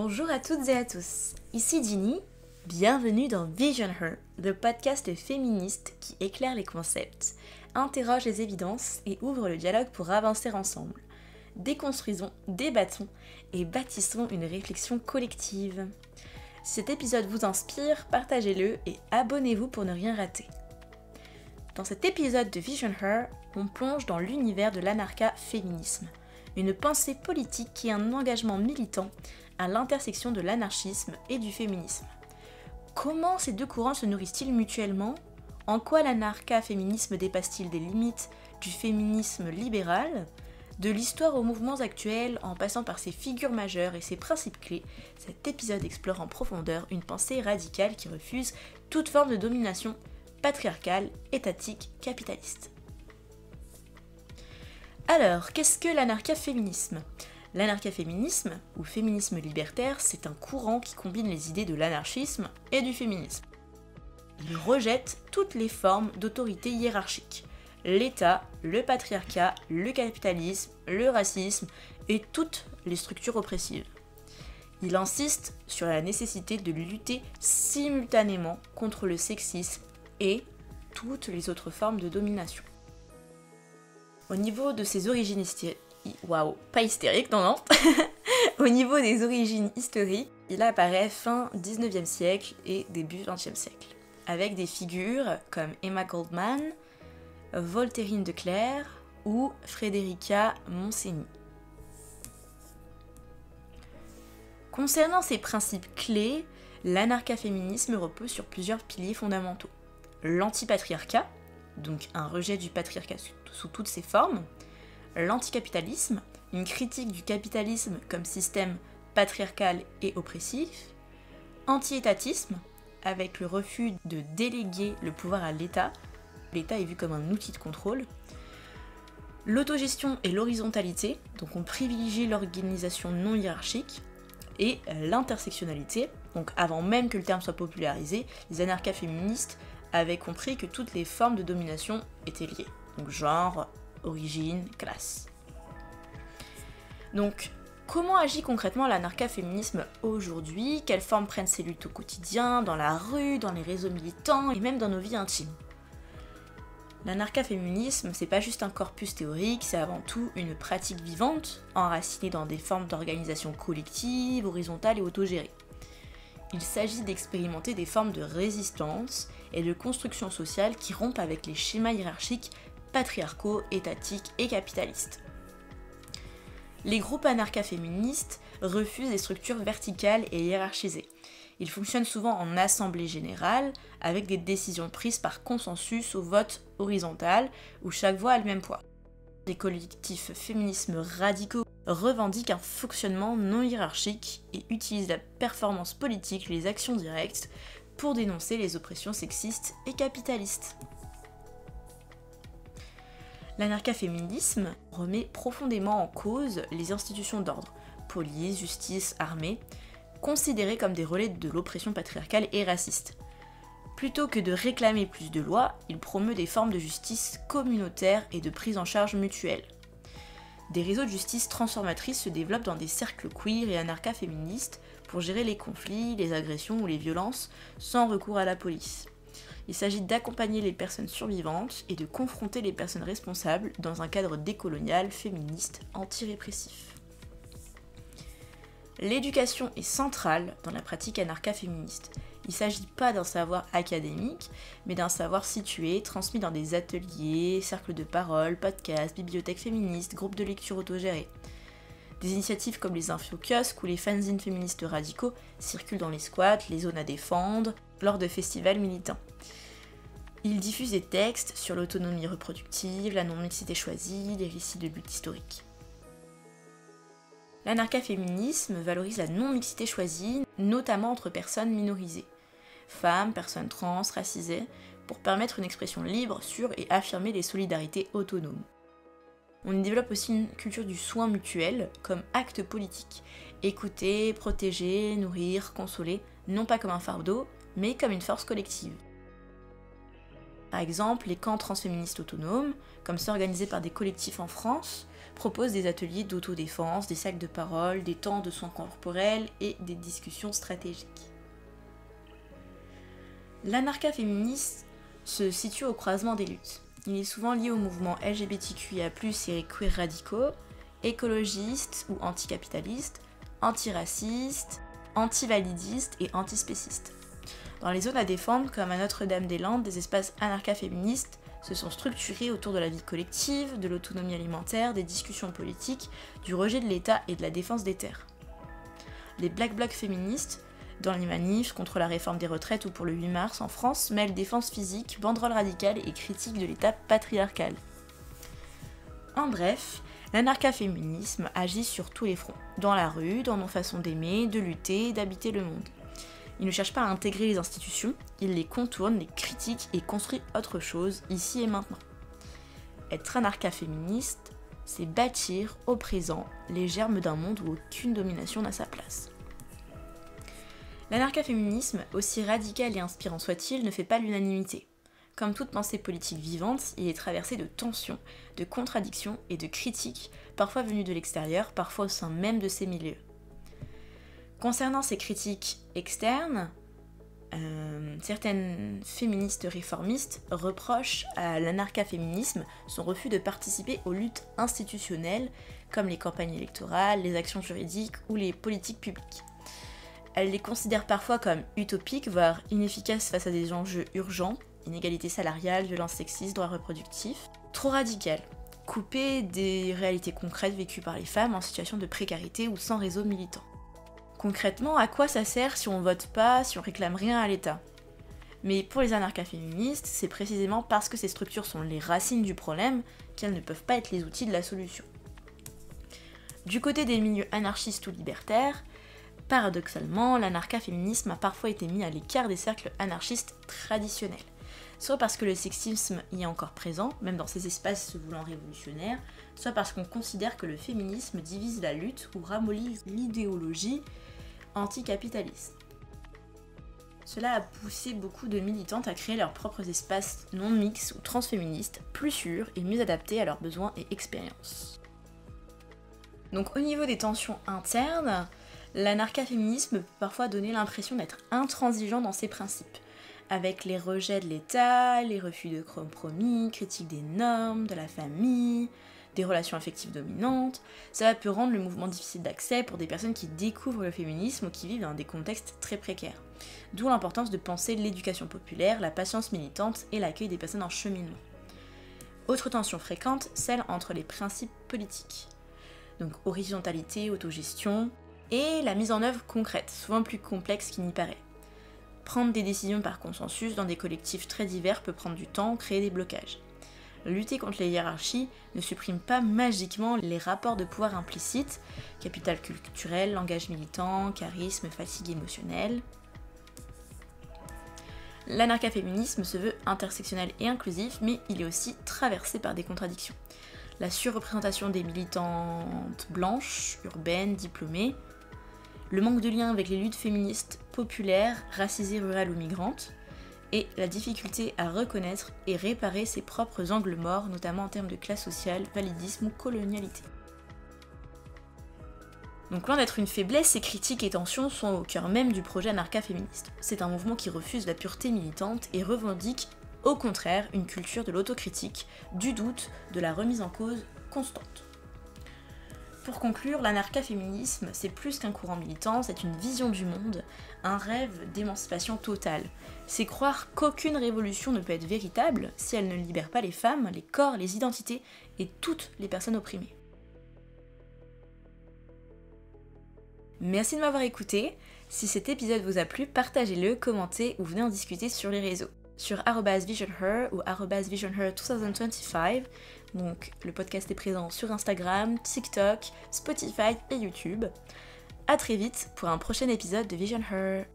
Bonjour à toutes et à tous, ici Ginny, bienvenue dans Vision Her, le podcast féministe qui éclaire les concepts, interroge les évidences et ouvre le dialogue pour avancer ensemble. Déconstruisons, débattons et bâtissons une réflexion collective. Si cet épisode vous inspire, partagez-le et abonnez-vous pour ne rien rater. Dans cet épisode de Vision Her, on plonge dans l'univers de l'anarcha-féminisme, une pensée politique qui est un engagement militant à l'intersection de l'anarchisme et du féminisme. Comment ces deux courants se nourrissent-ils mutuellement ? En quoi l'anarcha-féminisme dépasse-t-il des limites du féminisme libéral ? De l'histoire aux mouvements actuels, en passant par ses figures majeures et ses principes clés, cet épisode explore en profondeur une pensée radicale qui refuse toute forme de domination patriarcale, étatique, capitaliste. Alors, qu'est-ce que l'anarcha-féminisme ? L'anarcha-féminisme, ou féminisme libertaire, c'est un courant qui combine les idées de l'anarchisme et du féminisme. Il rejette toutes les formes d'autorité hiérarchique, l'État, le patriarcat, le capitalisme, le racisme et toutes les structures oppressives. Il insiste sur la nécessité de lutter simultanément contre le sexisme et toutes les autres formes de domination. Au niveau de ses origines Au niveau des origines historiques, il apparaît fin 19e siècle et début 20e siècle, avec des figures comme Emma Goldman, Voltairine de Cleyre ou Frédérica Montseny. Concernant ces principes clés, l'anarcha-féminisme repose sur plusieurs piliers fondamentaux. L'antipatriarcat, donc un rejet du patriarcat sous toutes ses formes, l'anticapitalisme, une critique du capitalisme comme système patriarcal et oppressif, anti-étatisme, avec le refus de déléguer le pouvoir à l'État, l'État est vu comme un outil de contrôle, l'autogestion et l'horizontalité, donc on privilégie l'organisation non hiérarchique, et l'intersectionnalité, donc avant même que le terme soit popularisé, les anarcha-féministes avaient compris que toutes les formes de domination étaient liées, donc genre, origine, classe. Donc, comment agit concrètement l'anarcha-féminisme aujourd'hui ? Quelles formes prennent ces luttes au quotidien, dans la rue, dans les réseaux militants et même dans nos vies intimes ? L'anarcha-féminisme, c'est pas juste un corpus théorique, c'est avant tout une pratique vivante, enracinée dans des formes d'organisation collective, horizontale et autogérée. Il s'agit d'expérimenter des formes de résistance et de construction sociale qui rompent avec les schémas hiérarchiques patriarcaux, étatiques et capitalistes. Les groupes anarcha-féministes refusent les structures verticales et hiérarchisées. Ils fonctionnent souvent en assemblée générale, avec des décisions prises par consensus au vote horizontal, où chaque voix a le même poids. Les collectifs féminismes radicaux revendiquent un fonctionnement non hiérarchique et utilisent la performance politique, les actions directes, pour dénoncer les oppressions sexistes et capitalistes. L'anarcha-féminisme remet profondément en cause les institutions d'ordre, police, justice, armée, considérées comme des relais de l'oppression patriarcale et raciste. Plutôt que de réclamer plus de lois, il promeut des formes de justice communautaire et de prise en charge mutuelle. Des réseaux de justice transformatrices se développent dans des cercles queer et anarcha-féministes pour gérer les conflits, les agressions ou les violences sans recours à la police. Il s'agit d'accompagner les personnes survivantes et de confronter les personnes responsables dans un cadre décolonial, féministe, anti-répressif. L'éducation est centrale dans la pratique anarcha-féministe. Il ne s'agit pas d'un savoir académique, mais d'un savoir situé, transmis dans des ateliers, cercles de parole, podcasts, bibliothèques féministes, groupes de lecture autogérés. Des initiatives comme les infokiosques ou les fanzines féministes radicaux circulent dans les squats, les zones à défendre, lors de festivals militants. Ils diffusent des textes sur l'autonomie reproductive, la non-mixité choisie, les récits de lutte historique. L'anarcha-féminisme valorise la non-mixité choisie, notamment entre personnes minorisées, femmes, personnes trans, racisées, pour permettre une expression libre sur et affirmer les solidarités autonomes. On y développe aussi une culture du soin mutuel comme acte politique. Écouter, protéger, nourrir, consoler, non pas comme un fardeau, mais comme une force collective. Par exemple, les camps transféministes autonomes, comme ceux organisés par des collectifs en France, propose des ateliers d'autodéfense, des cercles de parole, des temps de soins corporels et des discussions stratégiques. L'anarcha-féminisme se situe au croisement des luttes. Il est souvent lié au mouvement LGBTQIA+, et queer radicaux, écologistes ou anticapitalistes, antiracistes, antivalidistes et antispécistes. Dans les zones à défendre, comme à Notre-Dame-des-Landes, des espaces anarcha-féministes se sont structurés autour de la vie collective, de l'autonomie alimentaire, des discussions politiques, du rejet de l'État et de la défense des terres. Les Black Blocs féministes, dans les manifs contre la réforme des retraites ou pour le 8 mars en France, mêlent défense physique, banderole radicale et critique de l'État patriarcal. En bref, l'anarcha-féminisme agit sur tous les fronts, dans la rue, dans nos façons d'aimer, de lutter, d'habiter le monde. Il ne cherche pas à intégrer les institutions, il les contourne, les critique et construit autre chose, ici et maintenant. Être anarcha-féministe, c'est bâtir au présent les germes d'un monde où aucune domination n'a sa place. L'anarcha-féminisme, aussi radical et inspirant soit-il, ne fait pas l'unanimité. Comme toute pensée politique vivante, il est traversé de tensions, de contradictions et de critiques, parfois venues de l'extérieur, parfois au sein même de ces milieux. Concernant ces critiques externes, certaines féministes réformistes reprochent à l'anarcha-féminisme son refus de participer aux luttes institutionnelles, comme les campagnes électorales, les actions juridiques ou les politiques publiques. Elles les considèrent parfois comme utopiques, voire inefficaces face à des enjeux urgents, inégalité salariale, violence sexiste, droits reproductifs, trop radicales, coupées des réalités concrètes vécues par les femmes en situation de précarité ou sans réseau militant. Concrètement, à quoi ça sert si on vote pas, si on réclame rien à l'État ? Mais pour les anarcha-féministes, c'est précisément parce que ces structures sont les racines du problème qu'elles ne peuvent pas être les outils de la solution. Du côté des milieux anarchistes ou libertaires, paradoxalement, l'anarcha-féminisme a parfois été mis à l'écart des cercles anarchistes traditionnels. Soit parce que le sexisme y est encore présent, même dans ces espaces se voulant révolutionnaires, soit parce qu'on considère que le féminisme divise la lutte ou ramollit l'idéologie anticapitaliste. Cela a poussé beaucoup de militantes à créer leurs propres espaces non mixtes ou transféministes, plus sûrs et mieux adaptés à leurs besoins et expériences. Donc au niveau des tensions internes, l'anarcha-féminisme peut parfois donner l'impression d'être intransigeant dans ses principes, avec les rejets de l'État, les refus de compromis, critique des normes, de la famille, des relations affectives dominantes. Cela peut rendre le mouvement difficile d'accès pour des personnes qui découvrent le féminisme ou qui vivent dans des contextes très précaires. D'où l'importance de penser l'éducation populaire, la patience militante et l'accueil des personnes en cheminement. Autre tension fréquente, celle entre les principes politiques. Donc horizontalité, autogestion, et la mise en œuvre concrète, souvent plus complexe qu'il n'y paraît. Prendre des décisions par consensus dans des collectifs très divers peut prendre du temps, créer des blocages. Lutter contre les hiérarchies ne supprime pas magiquement les rapports de pouvoir implicites, capital culturel, langage militant, charisme, fatigue émotionnelle. L'anarcha-féminisme se veut intersectionnel et inclusif, mais il est aussi traversé par des contradictions. La surreprésentation des militantes blanches, urbaines, diplômées, le manque de lien avec les luttes féministes populaires, racisées, rurales ou migrantes, et la difficulté à reconnaître et réparer ses propres angles morts, notamment en termes de classe sociale, validisme ou colonialité. Donc loin d'être une faiblesse, ces critiques et tensions sont au cœur même du projet anarcha-féministe. C'est un mouvement qui refuse la pureté militante et revendique, au contraire, une culture de l'autocritique, du doute, de la remise en cause constante. Pour conclure, l'anarcha-féminisme, c'est plus qu'un courant militant, c'est une vision du monde, un rêve d'émancipation totale. C'est croire qu'aucune révolution ne peut être véritable si elle ne libère pas les femmes, les corps, les identités et toutes les personnes opprimées. Merci de m'avoir écouté. Si cet épisode vous a plu, partagez-le, commentez ou venez en discuter sur les réseaux. Sur @visionher ou @visionher2025. Donc le podcast est présent sur Instagram, TikTok, Spotify et YouTube. À très vite pour un prochain épisode de Vision Her.